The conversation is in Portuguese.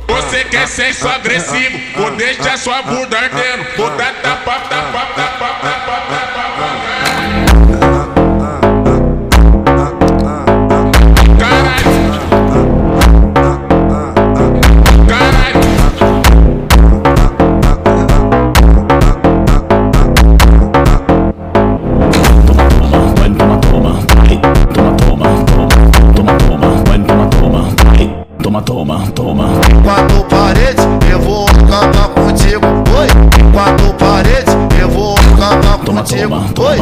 Você quer sexo agressivo, vou deixar sua bunda ardendo. Vou dar tapa, tapa, tapa, tapa, tapa. Caralho. Caralho. Toma. Quatro paredes, eu vou acabar contigo. Oi, quatro paredes, eu vou acabar contigo. Oi.